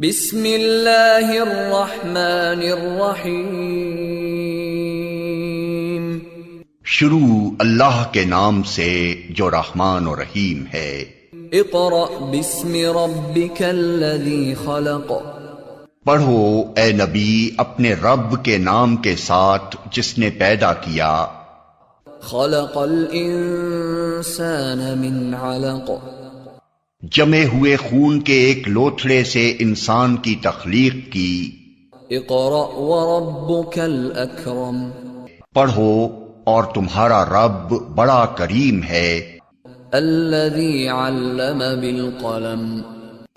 بسم اللہ الرحمن الرحیم۔ شروع اللہ کے نام سے جو رحمان و رحیم ہے۔ اقرأ بسم ربک الذی خلق۔ پڑھو اے نبی اپنے رب کے نام کے ساتھ جس نے پیدا کیا۔ خلق الانسان من علق۔ جمے ہوئے خون کے ایک لوتھڑے سے انسان کی تخلیق کی۔ اقرأ وربک الاکرم۔ پڑھو اور تمہارا رب بڑا کریم ہے۔ الذی علم بالقلم۔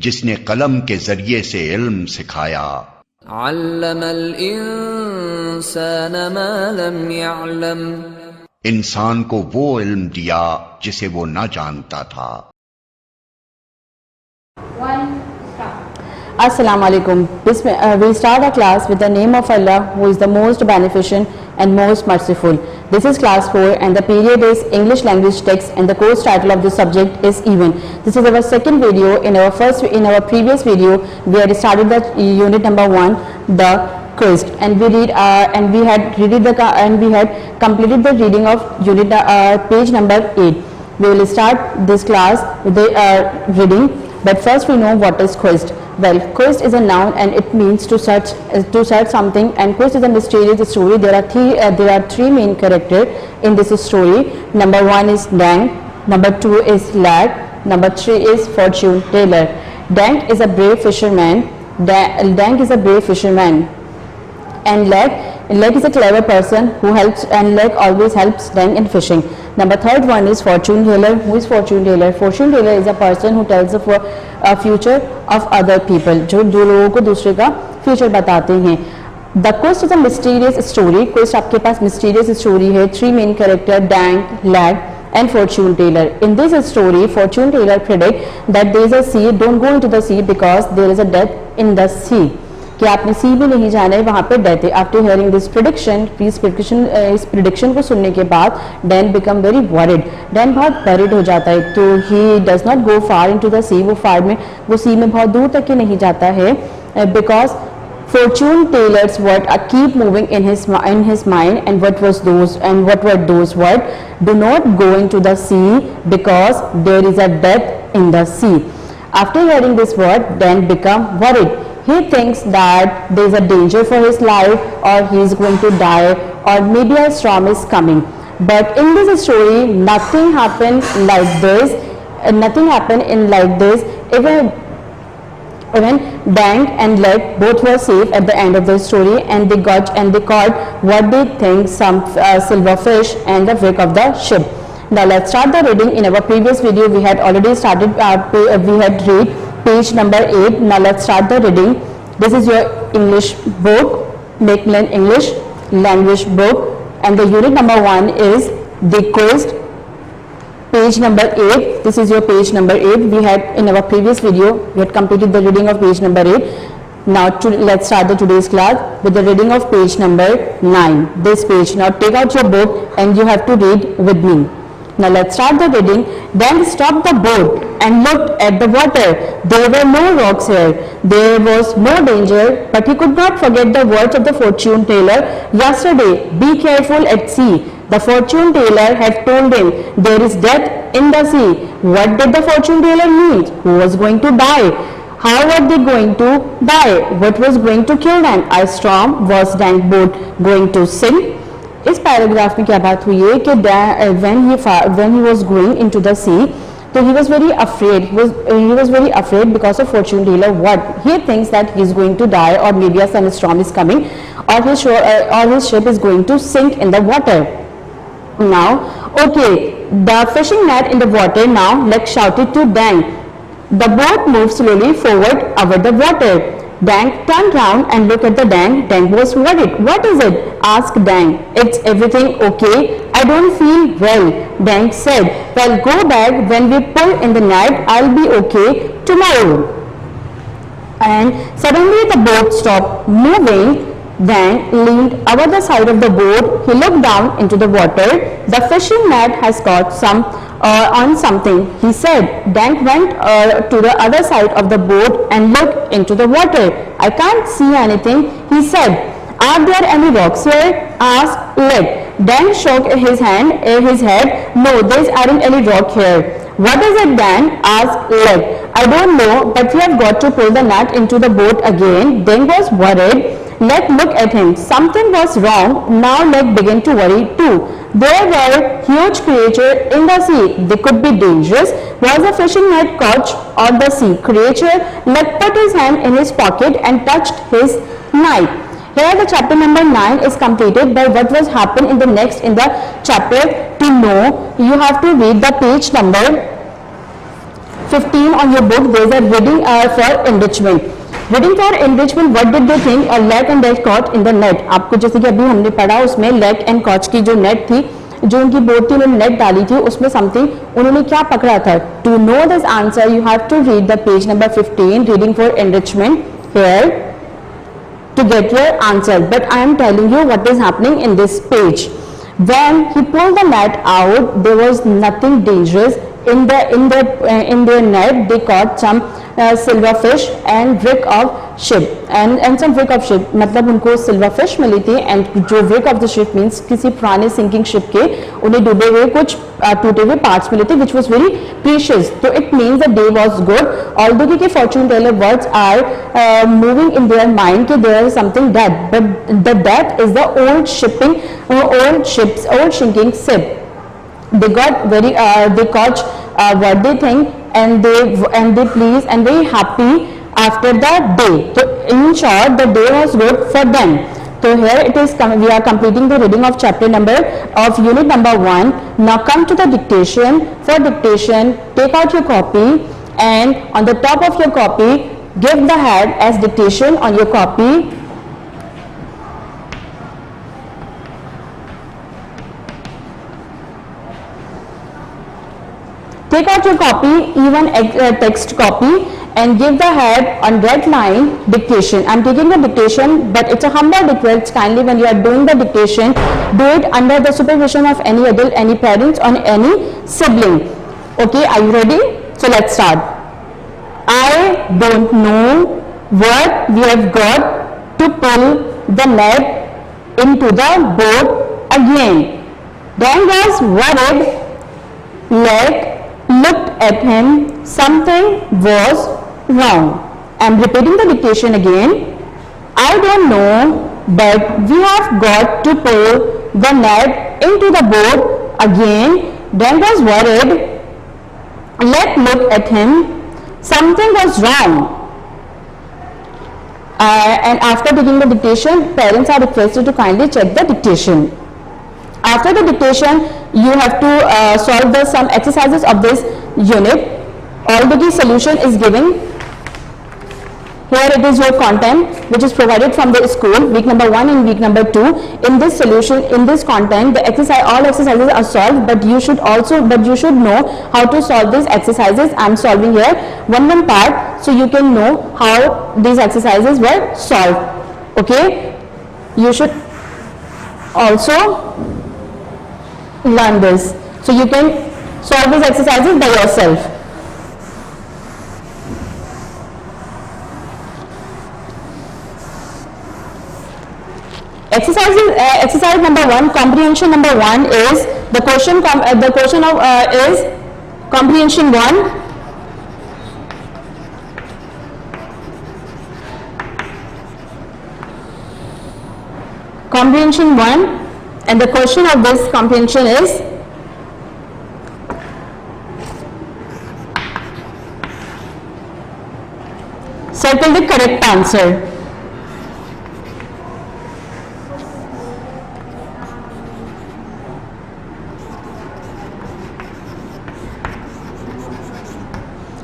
جس نے قلم کے ذریعے سے علم سکھایا۔ علم الانسان ما لم يعلم۔ انسان کو وہ علم دیا جسے وہ نہ جانتا تھا۔ Assalamu alaikum. We start our class with the name of Allah who is the most beneficent and most merciful. This is class 4 and the period is English language text and the course title of the subject is even. This is our second video. In our previous video we had started the unit number 1, the Christ, and we had completed the reading of unit page number 8. We will start this class with the reading, but first we know what is Christ. Well, quest is a noun and it means to search something, and quest is a mysterious story. There are three main characters in this story. Number 1 is Dang, number 2 is Lad, number 3 is fortune teller. Dang is a brave fisherman. And Leg is a clever person who helps, and Leg always helps Dang in fishing. Number 3rd one is fortune teller. Who is fortune teller? Fortune teller is a person who tells the future of other people, جو لوگوں کو دوسرے کا future بتاتے ہیں. The quest is a mysterious story. Quest آپ کے پاس mysterious story ہے. 3 main character, Dang, Lag and fortune teller. In this story, fortune teller predict that there is a sea. Don't go into the sea because there is a death in the sea. کہ آپ نے سی بھی نہیں جانا ہے، وہاں پہ death ہے. آفٹر ہیئرنگ دس پریڈکشن، اس پریڈکشن کو سننے کے بعد Dan become very weird. Dan بہت ورڈ ہو جاتا ہے، تو he does not go for into the sea. وہ سی میں بہت دور تک ہی نہیں جاتا ہے، because fortune teller's word keep moving in his mind. And what were those words? Do not go into the sea because there is a death in the sea. After hearing this word, Dan become worried. He thinks that there is a danger for his life, or he is going to die, or maybe a storm is coming. But in this story, nothing happened like this. Even Dang and Leg both were safe at the end of the story, and they caught what they think some silver fish and the wreck of the ship. Now let's start the reading. In our previous video we had already started, we had read page number 8. Now let's start the reading. This is your English book, Macmillan English language book, and the unit number 1 is the quest, page number 8. This is your page number 8. We had in our previous video we had completed the reading of page number 8. Now let's start the today's class with the reading of page number 9. This page. Now take out your book and you have to read with me. Now let's start the reading. Then stopped the boat and looked at the water. There were no rocks here. There was no danger, but he could not forget the words of the fortune teller yesterday. Be careful at sea. The fortune teller had told him there is death in the sea. What did the fortune teller mean? Who was going to die? How were they going to die? What was going to kill them? A storm? Was Dang's boat going to sink? اس paragraph میں کیا بات ہوئی ہے کہ when he was going into the sea, so he was very afraid because of fortune teller. What he thinks that he is going to die, or maybe a thunderstorm is coming, or his ship is going to sink in the water. Now okay, the fishing net in the water. Now Leg shouted to Dang. The boat moved slowly forward over the water. Dang turned round and looked at the Dang. Dang was worried. What is it? Asked Dang. It's everything okay? I don't feel well. Dang said. Well, go back. When we pull in the net, I'll be okay tomorrow. And suddenly the boat stopped moving. Dang leaned over the side of the boat. He looked down into the water. The fishing net has got some on something, he said. Dan went to the other side of the boat and looked into the water. I can't see anything, he said. Are there any rocks here? Asked Leg. Dan shook his head. No, there aren't any rock here. What is it, Dan? Asked Leg. I don't know, but we have got to pull the net into the boat again. Dan was worried. Leg looked at him. Something was wrong. Now Leg began to worry too. There were huge creatures in the sea. They could be dangerous. Was a fishing net caught on the sea creature? Leg put his hand in his pocket and touched his knife. Here the chapter number 9 is completed. By what was happened in the chapter, to know you have to read the page number 15 on your book. There is a reading for enrichment. Reading for enrichment, what did they think? A leg and leg caught in the net. आपको जैसे कि अभी हमने पढ़ा उसमें leg and caught की जो net थी, जो उनकी बोट थी उन्होंने नेट डाली थी, उसमें समथिंग उन्होंने क्या पकड़ा था. To know this answer you have to read the page number 15 reading for enrichment here to get your answer. But I am telling you what is happening in this page. When he pulled the net out, there was nothing dangerous in their net. They caught some silver fish and wreck of ship and some wreck of ship. मतलब उनको silver fish मिली थी and जो wreck of the ship means किसी पुराने sinking ship के उन्हें डूबे हुए कुछ टूटे हुए parts मिले थे, which was very precious. So it means the day was good. Although कि fortune teller words are moving in their mind कि there is something dead, but the death is the old sinking ship. They got they caught what they think and they pleased and very happy after the day. So in short, the day was good for them. So here it is, we are completing the reading of chapter number of unit number 1. Now come to the dictation. For dictation, take out your copy and on the top of your copy, give the head as dictation on your copy. Take out your copy, even text copy, and give the head on red line dictation. I am taking the dictation, but it's a humble request. Kindly, when you are doing the dictation, do it under the supervision of any adult, any parents, or any sibling. Okay, are you ready? So let's start. I don't know what we have got to pull the net into the boat again. Dan was worried. Leg looked at him. Something was wrong. I am repeating the dictation again. I don't know, but we have got to pull the net into the boat again. Dan was worried. Leg looked at him. Something was wrong. And after taking the dictation, parents are requested to kindly check the dictation. After the dictation, you have to solve some exercises of this unit. Already solution is given. Here it is your content which is provided from the school, week number 1 and week number 2. In this solution, in this content, the all exercises are solved, but you should know how to solve these exercises. I am solving here one part so you can know how these exercises were solved. Okay, you should also learn this so you can solve these exercises by yourself. Exercise number 1, comprehension number 1 is the question is comprehension 1. Comprehension 1, and the question of this comprehension is circle the correct answer.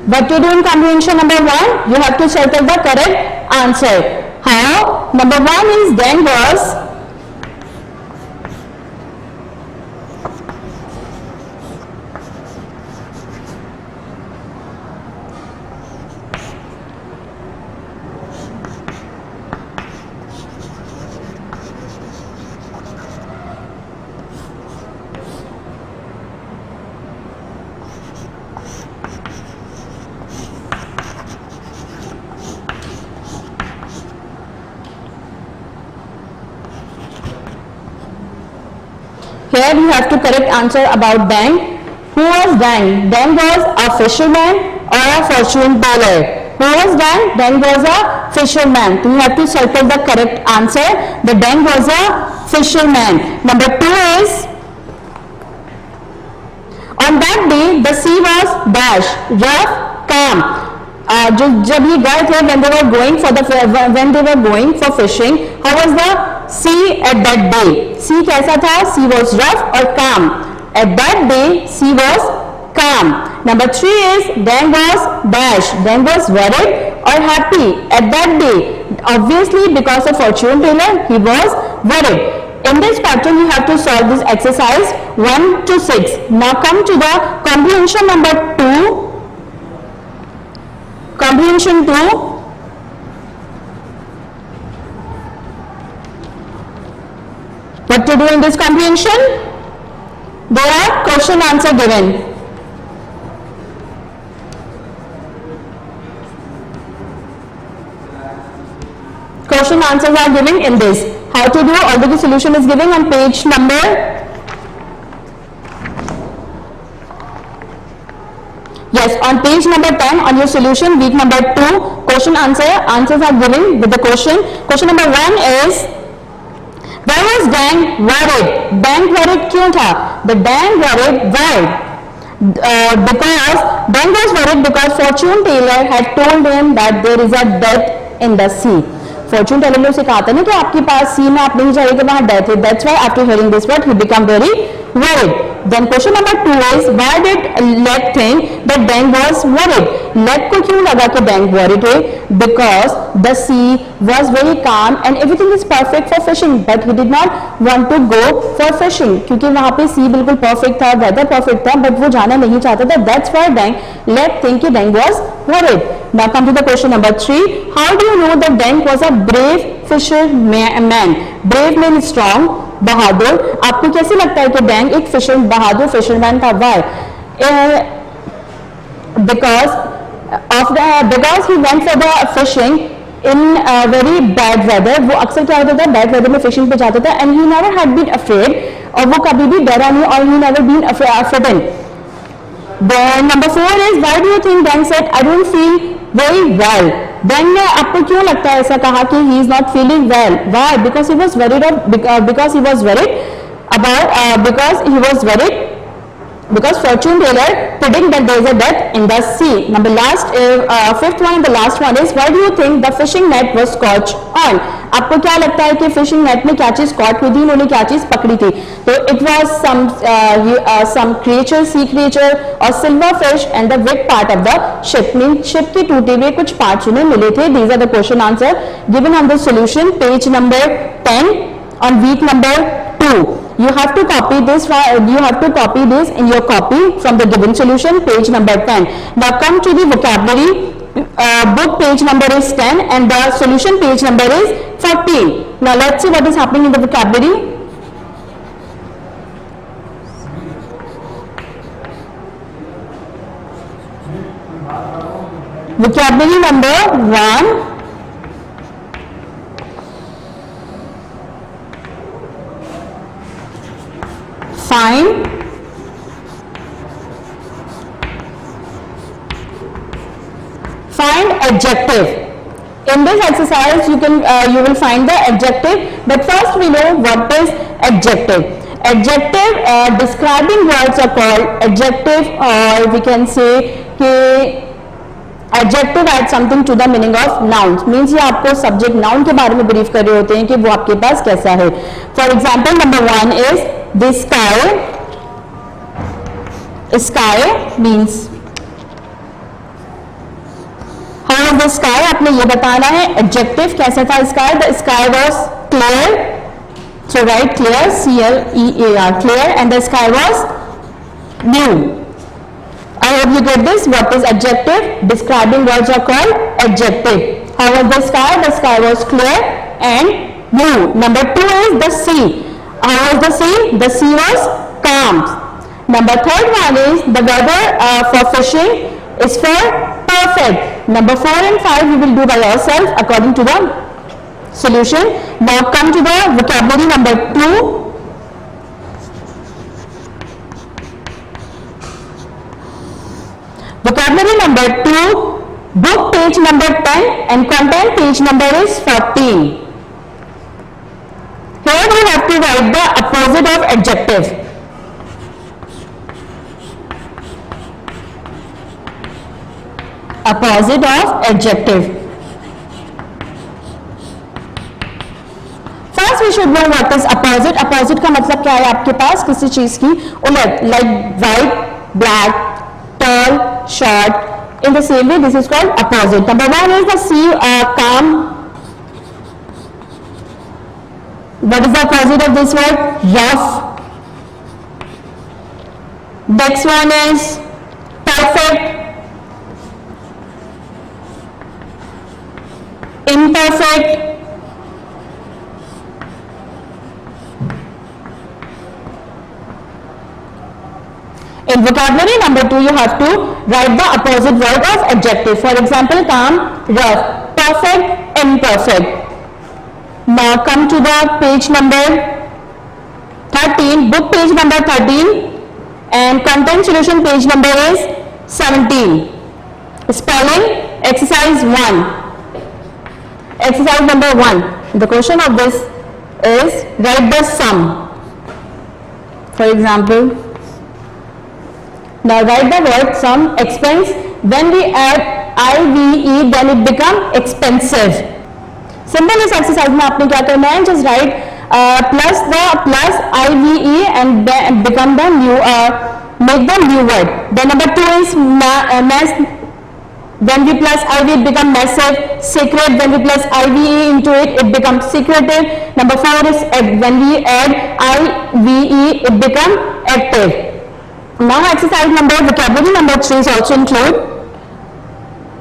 What to do in comprehension number 1? You have to circle the correct answer. How? Number 1 is Dan was There you have to correct answer about Dang. Who was Dang? Dang was a fisherman or a fortune teller. Who was Dang? Dang was a fisherman. So you have to circle the correct answer. The Dang was a fisherman. Number 2 is, on that day the sea was dash, rough, calm. जब ये गए थे when they were going for fishing, how was the sea at that day? Sea कैसा था? Sea was rough or calm. At that day sea was calm. Number 3 is, Dang was dash. Dang was worried or happy at that day. Obviously because of fortune teller he was worried. In this pattern you have to solve this exercise 1 to 6. Now come to the comprehension number 2. Comprehension 2. What to do in this comprehension? There are question answer given. Question answers are given in this. How to do? Although the solution is given on page number, yes, on page number 10 on your solution, week number 2, question answers are given with the question. Question number 1 is, why was Dang worried? Dang worried क्यों था? The Dang worried why? Because Dang was worried because fortune teller had told him that there is a death in the sea. Fortune teller ने उसे कहा था ना कि आपके पास सी में आप नहीं जाइएगा, वहाँ डेथ है. That's why after hearing this word he become very worried. Then question number 2 is, why did Leg think that Dang was worried? Leg को क्यों लगा कि Dang worried है? Because the sea was very calm and everything is perfect for fishing, but he did not want to go for fishing क्योंकि वहाँ पे sea बिल्कुल perfect था, weather perfect था, but वो जाना नहीं चाहता था. That's why Leg think कि Dang was worried. Now come to the question number 3. How do you know that Dang was a brave fisherman? Brave means strong, बहादुर. आपको कैसे लगता है कि Dang एक बहादुर फिशरमैन था? Why? Because he went for the fishing in very bad weather. वो अक्सर क्या होता था, bad weather में fishing पे जाता था, and he never had been afraid, और वो कभी भी डरा नहीं, और he never been frightened. Then number 4 is, why do you think Dang said, I don't feel very well? Dang ने आपको क्यों लगता है ऐसा कहा कि he is not feeling well? Why? Because he was worried because fortune teller predict that there is a death in the sea. Number fifth one and the last one is, why do you think the fishing net was caught on? आपको क्या लगता है कि fishing net में क्या चीज caught हुई थी, उन्होंने क्या चीज पकड़ी थी? तो it was some creature, sea creature or silver fish and the weak part of the ship. Means ship के टूटे हुए कुछ parts उन्हें मिले थे. These are the question answer given on the solution, page number 10 on week number 2. You have to copy this in your copy from the given solution, page number 10. Now come to the vocabulary. Book page number is 10 and the solution page number is 14. Now let's see what is happening in the vocabulary. Vocabulary number 1. Find adjective. In this exercise you will find the adjective, but first we know what is adjective. Adjective describing words are called adjective, or we can say कि adjective add something to the meaning of nouns. Means ये आपको subject noun के बारे में brief कर रहे होते हैं कि वो आपके पास कैसा है. For example, number 1 is the sky. Sky means how was the sky? आपने ये बताना है. Adjective कैसा था sky? The sky was clear. So write clear, C-L-E-A-R, clear, and the sky was blue. I hope you get this. What is adjective? Describing words are called adjective. How was the sky? The sky was clear and blue. Number 2 is the sea. How was the sea? The sea was calm. Number 3rd one is the weather for fishing is for perfect. Number 4 and 5 you will do by yourself according to the solution. Now come to the vocabulary number 2. Vocabulary number 2, book page number 10 and content page number is 14. Here we have to write the opposite of adjective. Opposite of adjective. First we should know what is opposite. Opposite का मतलब क्या है आपके पास किसी चीज की उलट, like white, black, tall, short. In the same way, this is called opposite. Number 1 is the sea, calm. What is the opposite of this word? Rough. Next one is perfect, imperfect, in vocabulary number 2 you have to write the opposite word of adjective. For example, calm, rough, perfect, imperfect. Now come to the page number 13, book page number 13 and content solution page number is 17. Spelling exercise 1. Exercise number 1. The question of this is write the sum. For example, now write the word sum. Expense, when we add IVE then it become expensive. Simple इस exercise में आपने क्या करना है, just write plus IVE and become the new, make the new word. Then number 2 is mass. When we plus IV it becomes massive. Secret, when we plus IVE into it, it becomes secretive. Number 4 is when we add IVE it becomes active. Now exercise number, vocabulary number 3 is also include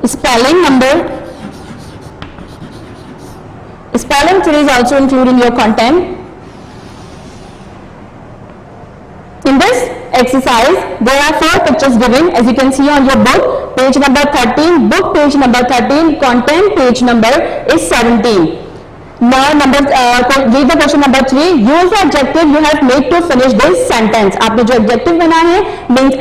spelling number. Spelling 3 is also included in your content. In this exercise, there are 4 pictures given as you can see on your book. Page number 13, book page number 13, content page number is 17. Now read the question number 3. Use the adjective you have made to finish this sentence. आपने जो adjective बनाया है means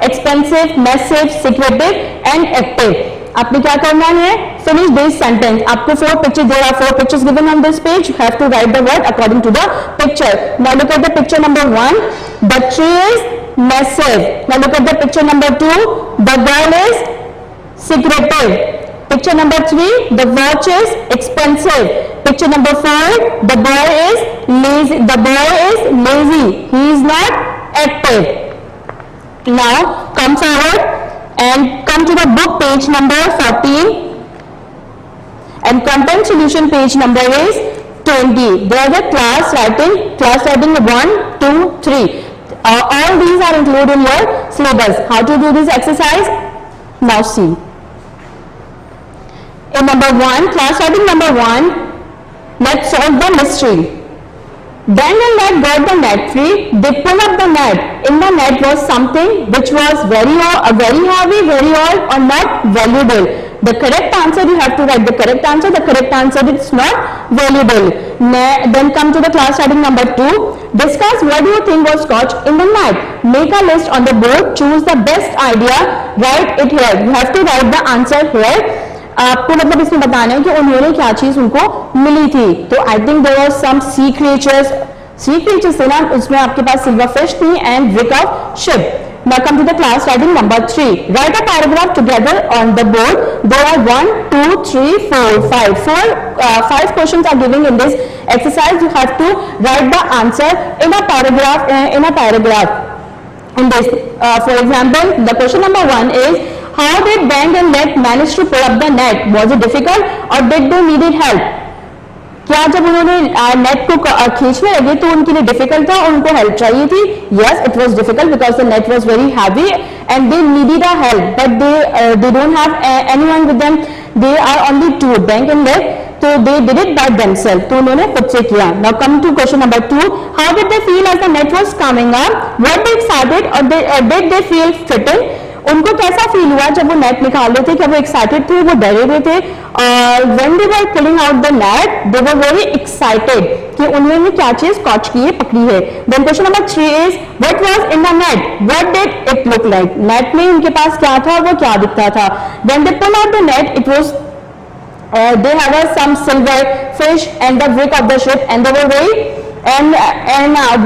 expensive, massive, secretive and active. आपने क्या करना है, finish this sentence. आपको 4 pictures, there are 4 pictures given on this page. You have to write the word according to the picture. Now look at the picture number 1. The tree is massive. Now look at the picture number 2. The girl is secretive. Picture number 3, the watch is expensive. Picture number 4, the boy is lazy. The boy is lazy. He is not active. Now come forward and come to the book page number 14 and content solution page number is 20. There are the class writing 1, 2, 3. All these are included in your syllabus. How to do this exercise? Now see. In number 1, class writing number 1, let's solve the mystery. Dan and Ned got the net free. They pull up the net. In the net was something which was very heavy, very old or not valuable. The correct answer, you have to write the correct answer. The correct answer is not valuable. Then come to the class writing number 2. Discuss what do you think was caught in the net. Make a list on the board. Choose the best idea. Write it here. You have to write the answer here. आपको मतलब इसमें बताना है कि उन्होंने क्या चीज उनको मिली थी. तो I think there was some sea creatures थे ना, उसमें आपके पास सिल्वर फिश थी and brick of ship. Now come to the class writing number 3. Write a paragraph together on the board. There are 1, 2, 3, 4, 5. 5 questions are given in this exercise. You have to write the answer in a paragraph. In this, for example, the question number 1 is, how did Dan and Ned manage to pull up the net? Was it difficult or did they needed help? क्या जब उन्होंने net को खींचने लगे तो उनके लिए difficult था और उनको हेल्प चाहिए थी? Yes, it was difficult because the net was very heavy and they needed a help, but they don't have anyone with them. They are only 2, Dan and Ned. So they did it by themselves. तो उन्होंने खुद से किया. Now come to question number 2. How did they feel as the net was coming up? Were they excited or did they feel frightened? उनको कैसा feel हुआ जब वो नेट निकाल रहे थे, क्या वो एक्साइटेड थे, वो डरे हुए थे? When they were pulling out the net they were very excited कि उन्होंने क्या चीज कॉच की है, पकड़ी है. Then question number 3 is what was in the net, what did it look like? Net में उनके पास क्या था, वो क्या दिखता था? When they pull out the net it was they have some silver fish and the wreck of the ship and they were very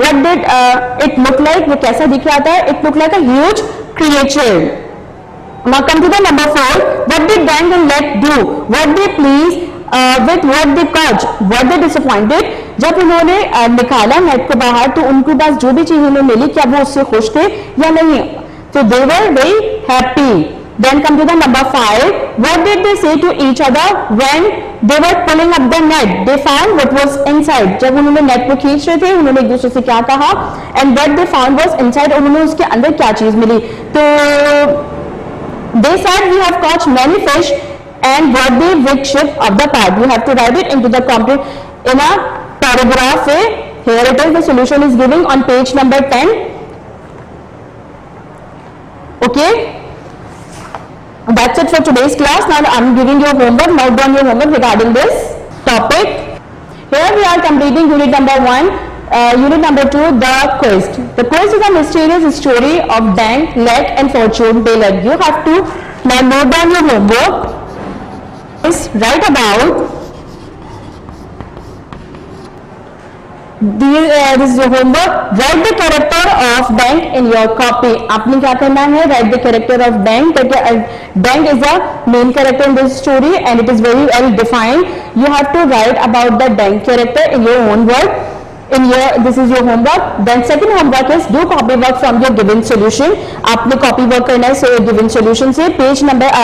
what did it look like? वो कैसा दिख रहा था? It looked like a huge creature. Now come to the number 4. What did Dan and Let do? What they pleased with what they caught? What they disappointed? जब उन्होंने निकाला net को बाहर तो उनके पास जो भी चीज उन्हें मिली क्या वो उससे खुश थे या नहीं? तो they were very happy. Then come to the number 5. What did they say to each other when they were pulling up the net? They found what was inside. जब उन्होंने नेट को खींच रहे थे उन्होंने एक दूसरे से क्या कहा? And what they found was inside. उन्होंने उसके अंदर क्या चीज मिली? तो they said we have caught many fish and brought the big ship of the part. You have to write it into the in a paragraph. Here it is. The solution is given on page number 10. Okay. That's it for today's class. Now I'm giving you homework. Note down your homework regarding this topic. Here we are completing unit number 1. Unit number 2, the quest. The quest is a mysterious story of Dan, Let and Fortune Teller. You have to now note down your homework. Is write about this is your homework. Write the character of Dank in your copy. आपने क्या करना है? Write the character of Dank. Dank is the main character in this story and it is very well defined. You have to write about the Dank character in your own word. This is your homework. Then second homework is do copy work from your given solution. आपने copy work करना है so given solution से page number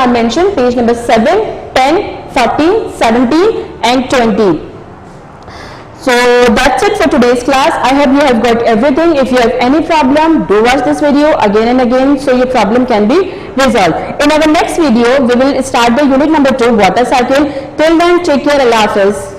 are mentioned. Page number 7, 10, 14, 17 and 20. So that's it for today's class. I hope you have got everything. If you have any problem, do watch this video again and again so your problem can be resolved. In our next video, we will start the unit number 2, water cycle. Till then, take care. Allah Hafiz.